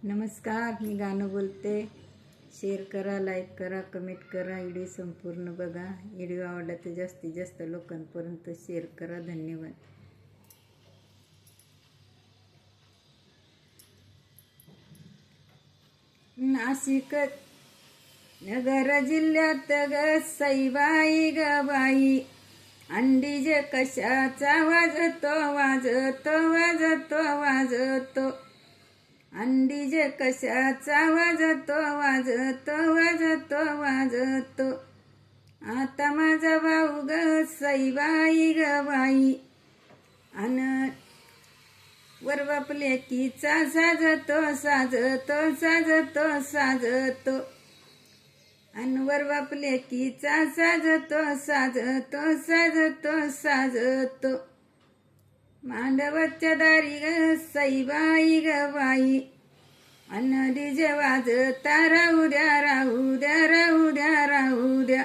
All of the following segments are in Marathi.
नमस्कार, मी गाणं बोलते. शेअर करा, लाईक करा, कमेंट करा. व्हिडिओ संपूर्ण बघा. व्हिडिओ आवडला तर जास्तीत जास्त लोकांपर्यंत शेअर करा. धन्यवाद. नाशिक नगर जिल्ह्यात ग सईबाई ग बाई, अंडीजे कशाचा वाजतो वाजतो वाजतो वाजतो, अंडीजे कशाचा वाजतो वाजतो वाजतो वाजतो. आता माझा भाऊ ग सईबाई ग बाई, अन वर बापले कीचा साजतो साजतो साजतो साजतो, अन वर बापले कीचा साजतो साजतो साजतो साजतो. मांडवाच्या दारी ग सईबाई ग बाई, अन डीजे वाजता राहू द्या राहू द्या राहू द्या राहू द्या,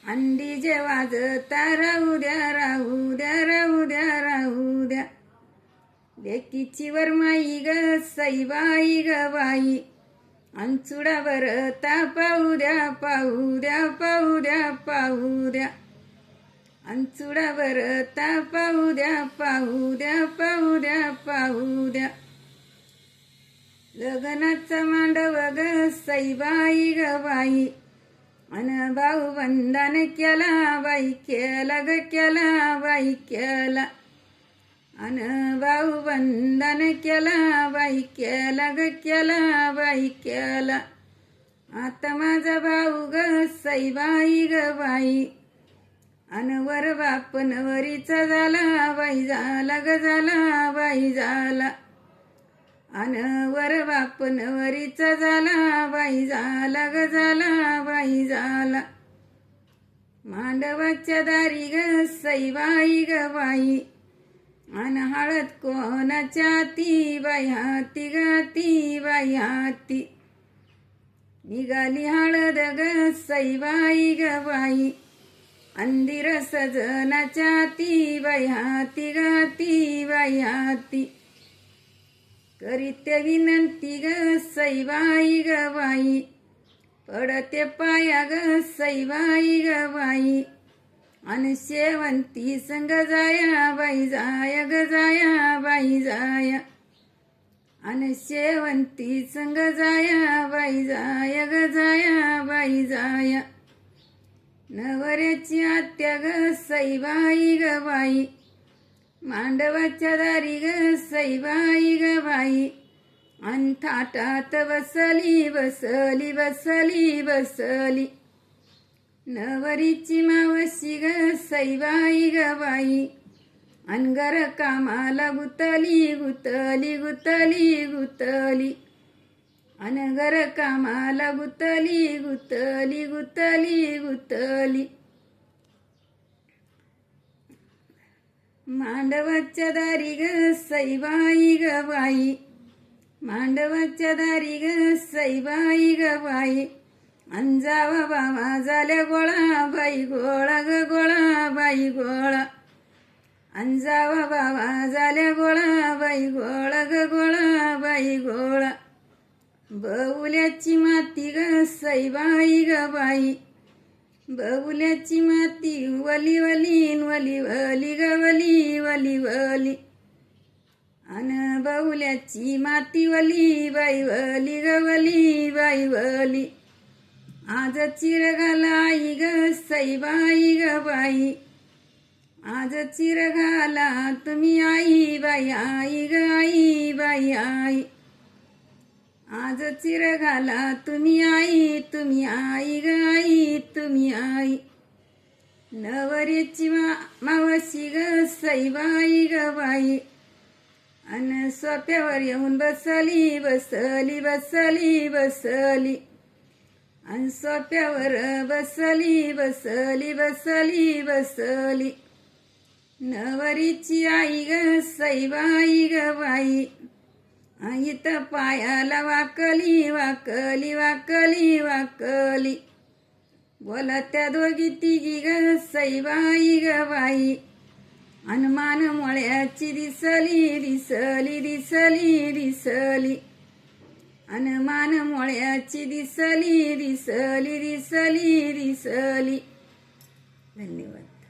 अन डीजे वाजता राहू द्या राहू द्या राहू द्या राहू द्या. लेकीची वरमाई ग सईबाई ग बाई, अन चुडावर ता पाहू द्या पाहू द्या पाहू द्या पाहू द्या, अन चुडावर ता पाहू द्या पाहू द्या पाहू द्या पाहू द्या. लग्नाचा मांडव ग सईबाई ग बाई, अन भाऊ बंधन केला बाई केला ग केला बाई केला, अन भाऊ बंधन केला बाई केला ग केला बाई केला. आता माझा भाऊ ग सईबाई ग बाई, अन वर बाप नवरीचा झाला बाई झाला ग झाला बाई झाला, अन वर बाप नवरीचा झाला बाई झाला ग झाला बाई झाला. मांडवाच्या दारी ग सईबाई ग बाई, अन हळद कोणाच्या हाती बाई हाती गाती बाई हाती, निघाली हळद ग सईबाई ग बाई, अंदिर सजनाच्या हाती बाई हाती गाती बाई हाती. करीते विनंती ग सईबाई ग बाई, पडते पाया ग सईबाई ग बाई, अन शेवंती संग जाया बाई जाया ग जाया बाई जाया, अन शेवंती संग जाया बाई जाया ग जाया बाई जाया. नवऱ्याची आत्या ग सईबाई ग बाई, मांडवाच्या दारी ग सईबाई ग बाई, अन थाटात बसली बसली बसली बसली. नवरीची मावशी ग सईबाई ग बाई, अन घर कामाला गुतली गुतली गुतली गुतली, अन घर कामाला गुतली गुतली गुतली गुतली. मांडवाच्या दारी ग सईबाई ग बाई, मांडवाच्या दारी ग सईबाई ग बाई, अन जावा बाबा झाल्या गोळा बाई गोळा ग गोळा बाई गोळा, अन जावा बाबा झाल्या गोळा बाई गोळा ग गोळा बाई गोळा. बबुल्याची माती ग सईबाई ग बाई, बबुल्याची माती वली वली वली वली ग वली वली वली, अन बबुल्याची माती वली बाई वली ग वली बाई वली. आज चिर घाला आई ग सईबाई ग बाई, आज चिर घाला तुम्ही आई बाई आई ग आई बाई आई, आज चिर घाला तुम्ही आई ग आई तुम्ही आई. नवरीची मावशी ग सईबाई ग बाई, अन सोप्यावर येऊन बसली बसली बसली बसली, अन सोप्यावर बसली बसली बसली बसली. नवरीची आई ग सईबाई ग बाई, इथं पायाला वाकली वाकली वाकली वाकली. बोला त्या दोघी तिघी ग सईबाई ग बाई, अन मान मळ्याची दिसली दिसली दिसली दिसली, अन मान मोळ्याची दिसली दिसली दिसली दिसली. धन्यवाद.